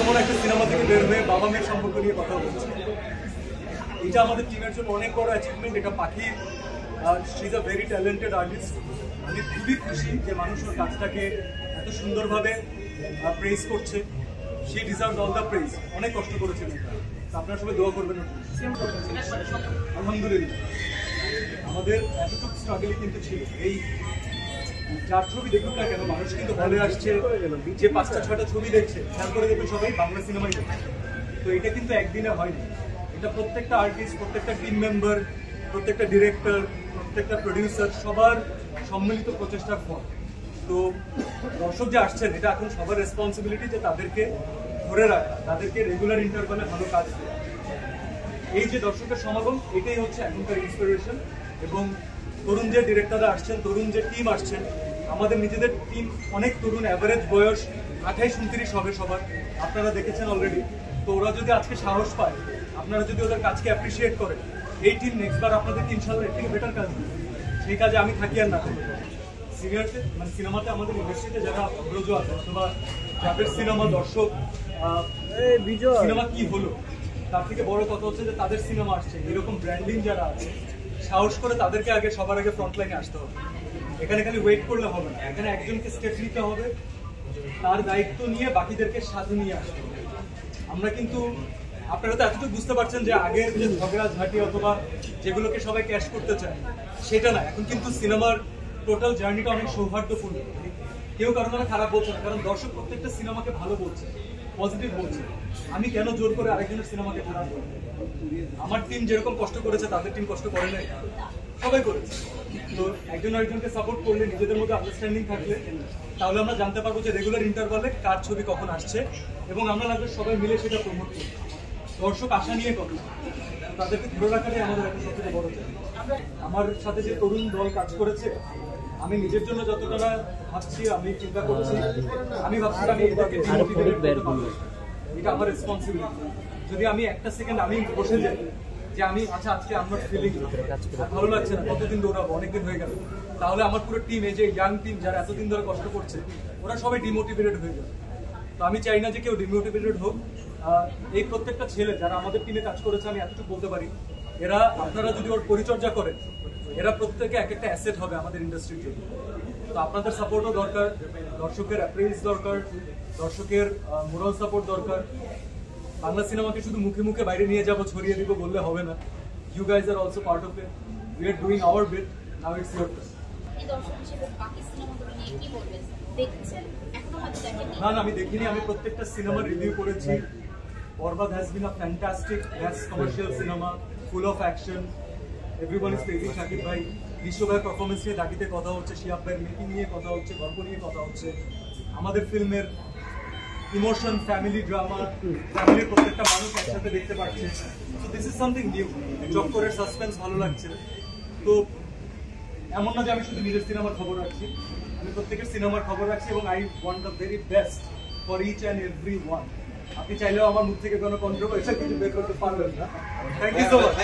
যেমন একটা সিনেমা থেকে বের হয়ে বাবা মেয়ের সম্পর্ক নিয়ে কথা বলছে, এটা আমাদের টিমের জন্য অনেক বড় অ্যাচিভমেন্ট। এটা পাখি, she is a very talented artist. আমি খুবই খুশি যে মানুষ ওর কাজটাকে এত সুন্দরভাবে প্রেজ করছে। She deserves all the praise. অনেক কষ্ট করেছেন, আপনারা সবাই দোয়া করবেন। আলহামদুলিল্লাহ আমাদের এতটুকু স্ট্রাগলই কিন্তু ছিল। এই যার ছবি দেখুন না কেন, মানুষ কিন্তু হলে আসছে, যে 5টা-6টা ছবি দেখছে, খেয়াল করে দেখবেন সবাই বাংলা সিনেমাই দেখছে। তো এটা কিন্তু একদিনে হয়নি, এটা প্রত্যেকটা আর্টিস্ট, প্রত্যেকটা টিম মেম্বার, প্রত্যেকটা ডিরেক্টর, প্রত্যেকটা প্রডিউসার সবার সম্মিলিত প্রচেষ্টার ফল। তো দর্শক যে আসছেন, এটা এখন সবার রেসপন্সিবিলিটি যে তাদেরকে ধরে রাখা, তাদেরকে রেগুলার ইন্টারভালে ভালো কাজ দেওয়া। এই যে দর্শকের সমাগম, এটাই হচ্ছে এখনকার ইন্সপিরেশন। এবং তরুণ যে ডিরেক্টররা আসছেন, তরুণ যে টিম আসছেন, আমাদের নিজেদের টিম অনেক তরুণ, অ্যাভারেজ বয়স 28-29 হবে সবার, আপনারা দেখেছেন অলরেডি। তো ওরা যদি আজকে সাহস পায়, আপনারা যদি ওদের কাজকে অ্যাপ্রিসিয়েট করেন, এই টিম নেক্সটবার আপনাদেরকে ইনশাল্লাহ এর থেকে বেটার কাজ দেবে। সেই কাজে আমি থাকি আর না থাকি। সিনিয়রতে মানে সিনেমাতে আমাদের ইন্ডাস্ট্রিতে যারা অগ্রজ আছে, অথবা যাদের সিনেমা দর্শক সিনেমা কি হলো তার থেকে বড় কথা হচ্ছে যে তাদের সিনেমা আসছে, এরকম ব্র্যান্ডিং যারা আছে, সাহস করে তাদেরকে আগে সবার আগে ফ্রন্টলাইনে আসতে হবে। এখানে খালি ওয়েট করলে হবে না, এখানে একজনকে স্টেপ নিতে হবে, তার দায়িত্ব নিয়ে বাকিদেরকে সাথে নিয়ে আসতে হবে। আমরা কিন্তু আপনারা তো এতটুকু বুঝতে পারছেন যে আগের যে ঝগড়া ঝাঁটি অথবা যেগুলোকে সবাই ক্যাশ করতে চায় সেটা না। এখন কিন্তু সিনেমার টোটাল জার্নিটা অনেক সৌহার্দ্যপূর্ণ। কেউ কারো নামে খারাপ বলছে না, কারণ দর্শক প্রত্যেকটা সিনেমাকে ভালো বলছে, পজিটিভ বলছে। আমি কেন জোর করে আরেকজনের সিনেমাকে খারাপ বলবো? আমার টিম যেরকম কষ্ট করেছে, তাদের টিম কষ্ট করে নাই, সবাই করেছে। তো একজন আরেকজনকে সাপোর্ট করলে, নিজেদের মধ্যে আন্ডারস্ট্যান্ডিং থাকলে, তাহলে আমরা জানতে পারবো যে রেগুলার ইন্টারভালে কার ছবি কখন আসছে, এবং আমরা লাগবে সবাই মিলে সেটা প্রমোট করি। দর্শক আশা নিয়ে কথা, তাদেরকে ধরে রাখাটাই আমাদের একটা সবচেয়ে বড় চ্যালেঞ্জ। আমার সাথে যে তরুণ দল কাজ করেছে, আমি নিজের জন্য যতটা না ভাবছি, আমি চিন্তা করছি, আমি ভাবছি আমি এটাকে ডিমোটিভেট করতে পারবো। এটা আমার রেসপন্সিবিলিটি। যদি আমি একটা সেকেন্ড আমি বসে যাই যে আমি আচ্ছা আজকে আমার ফিলিং ভালো লাগছে না, কতদিন দৌড়াবো, অনেকদিন হয়ে গেল, তাহলে আমার পুরো টিম, এই যে ইয়াং টিম যারা এতদিন ধরে কষ্ট করছে, ওরা সবাই ডিমোটিভেটেড হয়ে যাবে। তো আমি চাই না যে কেউ ডিমোটিভেটেড হোক। এই প্রত্যেকটা ছেলে যারা আমাদের টিমে কাজ করেছে, আমি এতটুকু বলতে পারি, এরা আপনারা যদি ওর পরিচর্যা করেন, এরা প্রত্যেকে এক একটা অ্যাসেট হবে আমাদের ইন্ডাস্ট্রির জন্য। তো আপনাদের সাপোর্টও দরকার, দর্শকের অ্যাপ্রেজ দরকার, দর্শকের মোরাল সাপোর্ট দরকার। বাংলা সিনেমাকে শুধু মুখে মুখে বাইরে নিয়ে যাবো, ছড়িয়ে দিব বললে হবে না। You guys are also part of it. We are doing our bit, now it's your turn. না না, আমি দেখিনি। আমি প্রত্যেকটা সিনেমার রিভিউ করেছি। Borbaad has been a fantastic mass commercial cinema, full of action. Everyone is praising Shakib bhai. বিশ্ব ভাইয়ের পারফরমেন্স নিয়ে দাগিতে কথা হচ্ছে, শিয়াব ভাইয়ের মেকিং নিয়ে কথা হচ্ছে, গল্প নিয়ে কথা হচ্ছে। আমাদের ফিল্মের ইমোশন, ফ্যামিলি ড্রামা, ফ্যামিলির প্রত্যেকটা মানুষ একসাথে দেখতে পাচ্ছে। So this is something new. চক্করের সাসপেন্স ভালো লাগছে। তো এমন না যে আমি শুধু নিজের সিনেমার খবর রাখছি, আমি প্রত্যেকের সিনেমার খবর রাখছি, এবং I want the very best for each and every one. আপনি চাইলেও আমার মুখ থেকে কোনো কন্ট্রোভার্সিয়াল কিছু বের করতে পারবেন না। Thank you so much.